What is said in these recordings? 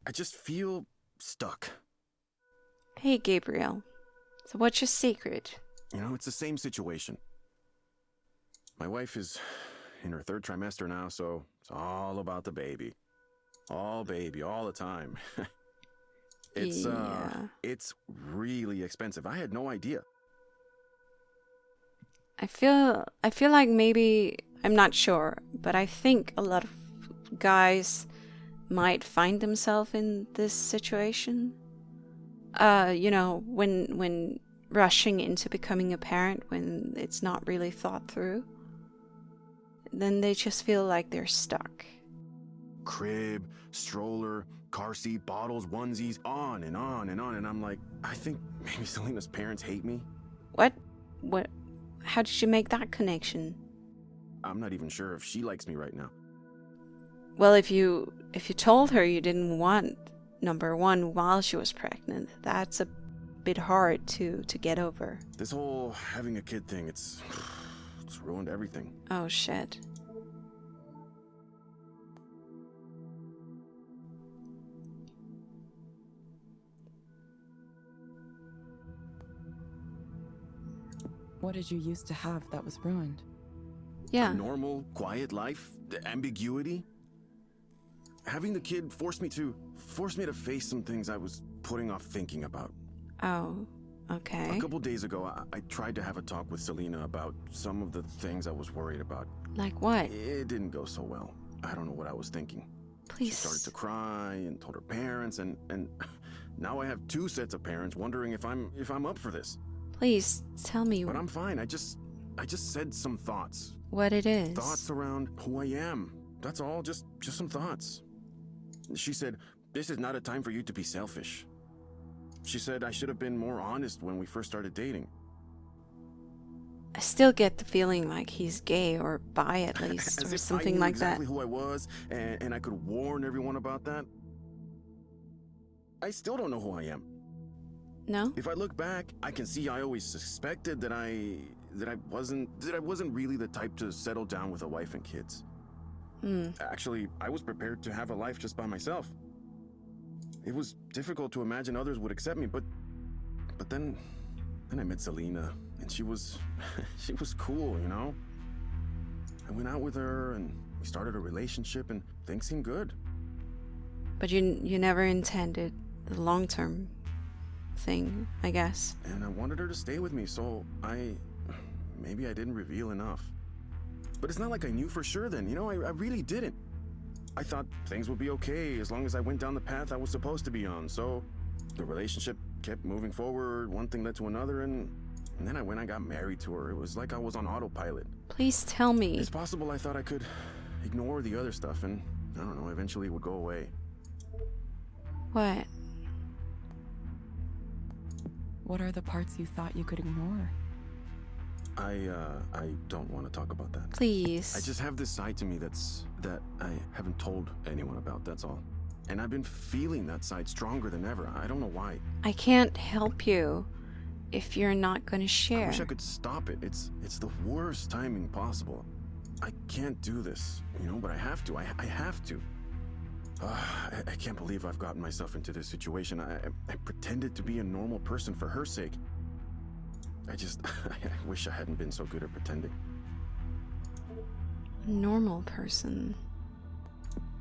I just feel stuck. Hey, Gabriel. So what's your secret? It's the same situation. My wife is in her 3rd trimester now, so it's all about the baby. All baby, all the time. Yeah. It's really expensive. I had no idea. I feel like maybe, I'm not sure, but I think a lot of guys might find themselves in this situation. When rushing into becoming a parent when it's not really thought through, then they just feel like they're stuck. Crib, stroller, car seat, bottles, onesies, on and on and on. And I'm like, I think maybe Selena's parents hate me. What? How did you make that connection? I'm not even sure if she likes me right now. Well, if you told her you didn't want number one while she was pregnant, that's a bit hard to get over. This whole having a kid thing, it's ruined everything. Oh shit. What did you used to have that was ruined? Yeah. A normal, quiet life, the ambiguity. Having the kid forced me to face some things I was putting off thinking about. Oh, okay. A couple days ago, I tried to have a talk with Selena about some of the things I was worried about. Like what? It didn't go so well. I don't know what I was thinking. Please. She started to cry and told her parents, and now I have 2 sets of parents wondering if I'm up for this. Please tell me. But I'm fine. I just said some thoughts. What it is. Thoughts around who I am. That's all. Just some thoughts. She said, "This is not a time for you to be selfish." She said I should have been more honest when we first started dating. I still get the feeling like he's gay or bi at least, As or if something I knew like exactly that. who I was, and I could warn everyone about that. I still don't know who I am. No? If I look back, I can see I always suspected that I wasn't really the type to settle down with a wife and kids. Actually, I was prepared to have a life just by myself. It was difficult to imagine others would accept me, but then I met Selena, and she was cool, I went out with her, and we started a relationship, and things seemed good. But you never intended the long-term thing, I guess. And I wanted her to stay with me, so maybe I didn't reveal enough. But it's not like I knew for sure then, I really didn't. I thought things would be okay as long as I went down the path I was supposed to be on, so the relationship kept moving forward, one thing led to another, and then I got married to her. It was like I was on autopilot. Please tell me. It's possible I thought I could ignore the other stuff, and I don't know, eventually it would go away. What? What are the parts you thought you could ignore? I don't want to talk about that. Please. I just have this side to me that I haven't told anyone about, that's all. And I've been feeling that side stronger than ever. I don't know why. I can't help you if you're not gonna share. I wish I could stop it. It's the worst timing possible. I can't do this, but I have to. I have to. I can't believe I've gotten myself into this situation. I pretended to be a normal person for her sake. I wish I hadn't been so good at pretending. Normal person.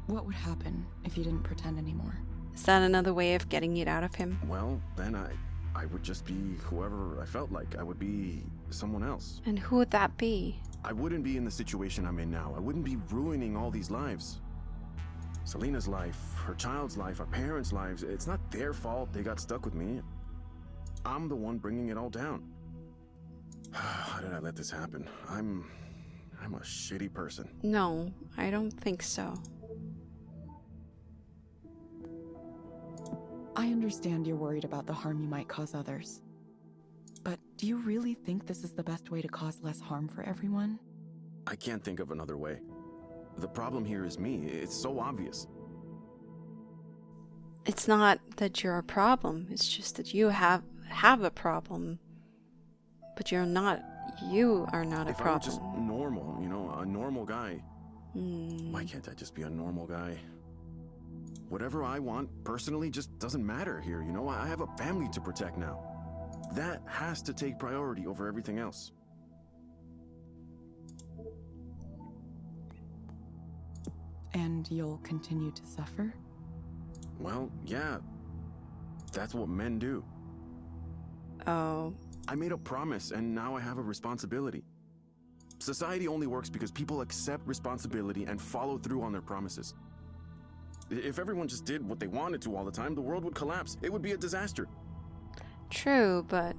What would happen if you didn't pretend anymore? Is that another way of getting it out of him? Well, then I would just be whoever I felt like. I would be someone else. And who would that be? I wouldn't be in the situation I'm in now. I wouldn't be ruining all these lives. Selena's life, her child's life, our parents' lives. It's not their fault they got stuck with me. I'm the one bringing it all down. How did I let this happen? I'm a shitty person. No, I don't think so. I understand you're worried about the harm you might cause others. But do you really think this is the best way to cause less harm for everyone? I can't think of another way. The problem here is me. It's so obvious. It's not that you're a problem. It's just that you have a problem. But you are not a problem. If I were just normal, a normal guy. Why can't I just be a normal guy? whatever I want personally just doesn't matter here, you know? I have a family to protect now. That has to take priority over everything else. And you'll continue to suffer? Well, yeah. That's what men do. Oh. I made a promise, and now I have a responsibility. Society only works because people accept responsibility and follow through on their promises. If everyone just did what they wanted to all the time, the world would collapse. It would be a disaster. True, but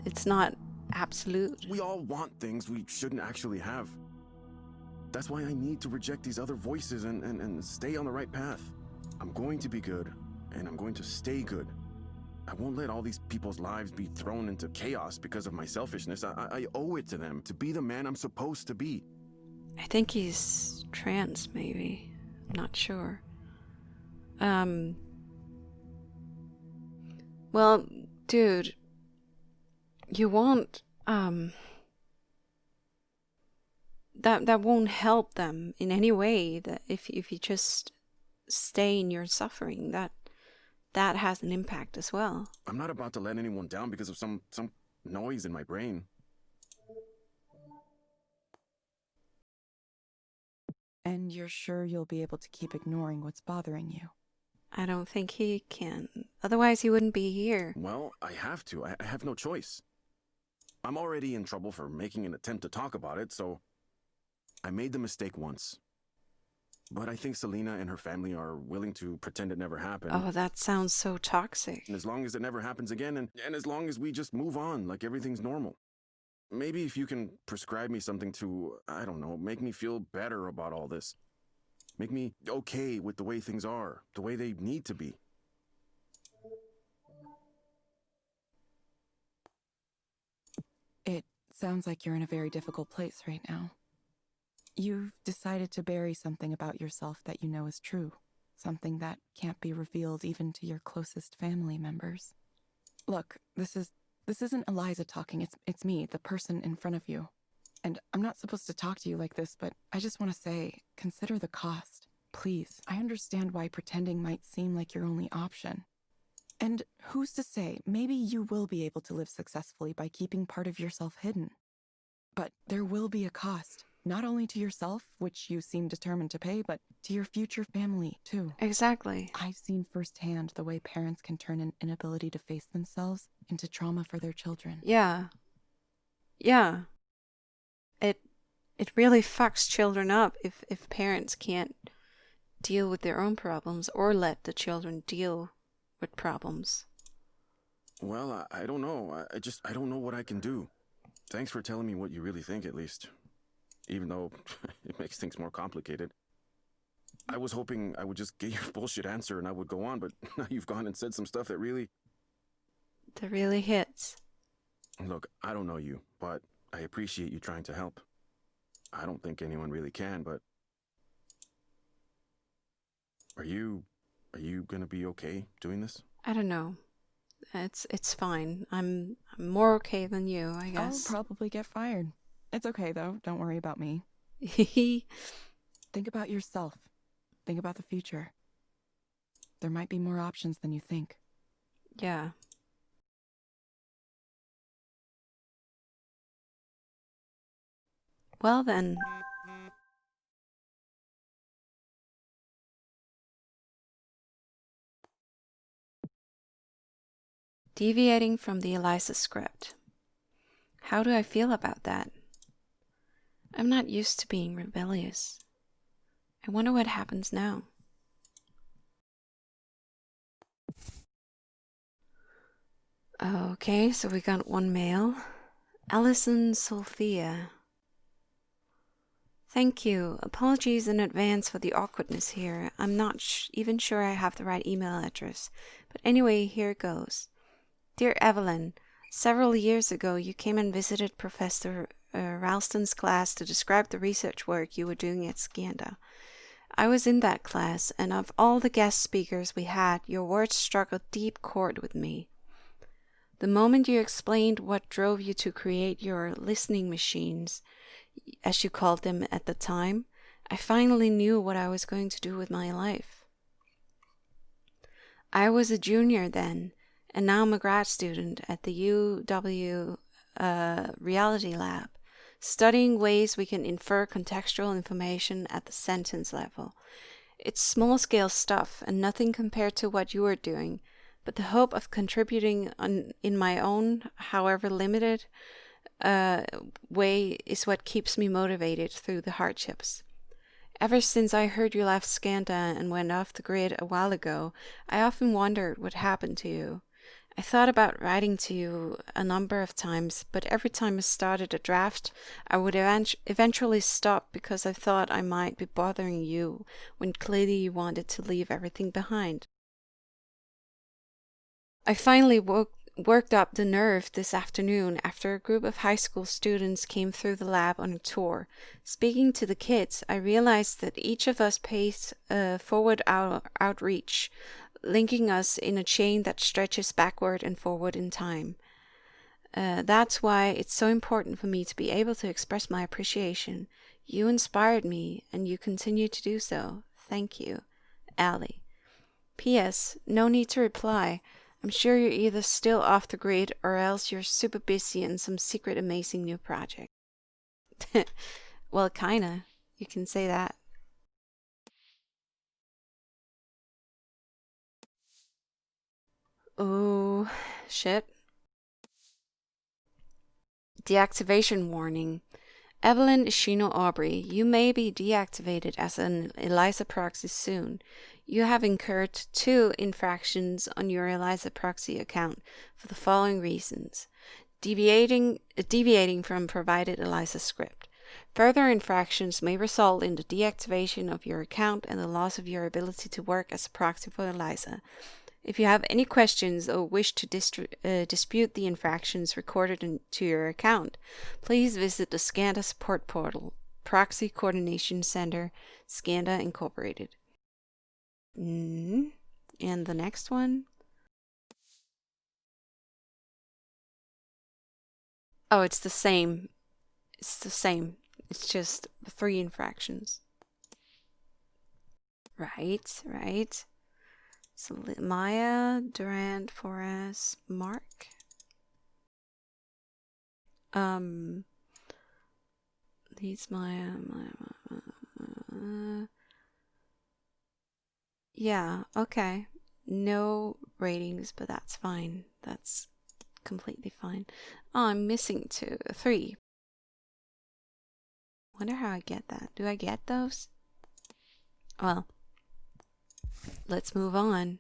it's not absolute. We all want things we shouldn't actually have. That's why I need to reject these other voices and stay on the right path. I'm going to be good, and I'm going to stay good. I won't let all these people's lives be thrown into chaos because of my selfishness. I owe it to them to be the man I'm supposed to be. I think he's trans, maybe. I'm not sure. Well, dude, you won't, that won't help them in any way. That if you just stay in your suffering, that has an impact as well. I'm not about to let anyone down because of some noise in my brain. And you're sure you'll be able to keep ignoring what's bothering you? I don't think he can. Otherwise, he wouldn't be here. Well, I have to. I have no choice. I'm already in trouble for making an attempt to talk about it, so I made the mistake once. But I think Selena and her family are willing to pretend it never happened. Oh, that sounds so toxic. And as long as it never happens again, and as long as we just move on like everything's normal. Maybe if you can prescribe me something to, I don't know, make me feel better about all this. Make me okay with the way things are, the way they need to be. It sounds like you're in a very difficult place right now. You've decided to bury something about yourself that you know is true. Something that can't be revealed even to your closest family members. Look, this isn't Eliza talking, it's me, the person in front of you. And I'm not supposed to talk to you like this, but I just want to say, consider the cost. Please, I understand why pretending might seem like your only option. And who's to say, maybe you will be able to live successfully by keeping part of yourself hidden. But there will be a cost, not only to yourself, which you seem determined to pay, but to your future family, too. Exactly. I've seen firsthand the way parents can turn an inability to face themselves into trauma for their children. Yeah. Yeah. It really fucks children up if parents can't deal with their own problems or let the children deal with problems. Well, I don't know. I don't know what I can do. Thanks for telling me what you really think, at least. Even though it makes things more complicated. I was hoping I would just get your bullshit answer and I would go on, but now you've gone and said some stuff that really hits. Look, I don't know you, but I appreciate you trying to help. I don't think anyone really can, but Are you gonna be okay doing this? I don't know. It's fine. I'm more okay than you, I guess. I'll probably get fired. It's okay, though. Don't worry about me. Think about yourself. Think about the future. There might be more options than you think. Yeah. Well then. Deviating from the Eliza script. How do I feel about that? I'm not used to being rebellious. I wonder what happens now. Okay, so we got one mail. Alison Sophia. Thank you. Apologies in advance for the awkwardness here. I'm not even sure I have the right email address. But anyway, here it goes. Dear Evelyn, several years ago you came and visited Professor Ralston's class to describe the research work you were doing at Skandha. I was in that class, and of all the guest speakers we had, your words struck a deep chord with me. The moment you explained what drove you to create your listening machines, as you called them at the time, I finally knew what I was going to do with my life. I was a junior then, and now I'm a grad student at the UW Reality Lab, studying ways we can infer contextual information at the sentence level. It's small-scale stuff and nothing compared to what you are doing, but the hope of contributing in my own, however limited, way is what keeps me motivated through the hardships. Ever since I heard you left Skandha and went off the grid a while ago, I often wondered what happened to you. I thought about writing to you a number of times, but every time I started a draft, I would eventually stop because I thought I might be bothering you when clearly you wanted to leave everything behind. I finally worked up the nerve this afternoon after a group of high school students came through the lab on a tour. Speaking to the kids, I realized that each of us pays forward outreach, linking us in a chain that stretches backward and forward in time. That's why it's so important for me to be able to express my appreciation. You inspired me, and you continue to do so. Thank you. Allie. P.S. No need to reply. I'm sure you're either still off the grid or else you're super busy in some secret amazing new project. Well, kinda. You can say that. Oh, shit. Deactivation warning. Evelyn Ishino Aubrey, you may be deactivated as an Eliza proxy soon. You have incurred 2 infractions on your Eliza proxy account for the following reasons. Deviating from provided Eliza script. Further infractions may result in the deactivation of your account and the loss of your ability to work as a proxy for Eliza. If you have any questions or wish to dispute the infractions recorded into your account, please visit the Skandha support portal, Proxy Coordination Center, Skandha Incorporated. And the next one? Oh, it's the same. It's the same. It's just 3 infractions. Right. So Maya, Durant, Forrest, Mark. These Maya. Yeah, okay. No ratings, but that's fine. That's completely fine. Oh, I'm missing 3. Wonder how I get that. Do I get those? Well, let's move on.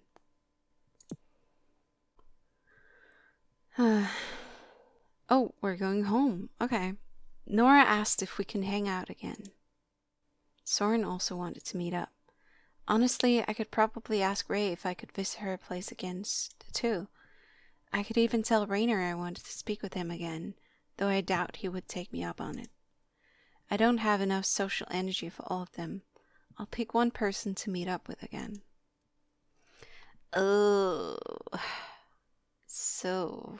Oh, we're going home. Okay. Nora asked if we can hang out again. Soren also wanted to meet up. Honestly, I could probably ask Ray if I could visit her place again, too. I could even tell Rainer I wanted to speak with him again, though I doubt he would take me up on it. I don't have enough social energy for all of them. I'll pick one person to meet up with again. Oh, so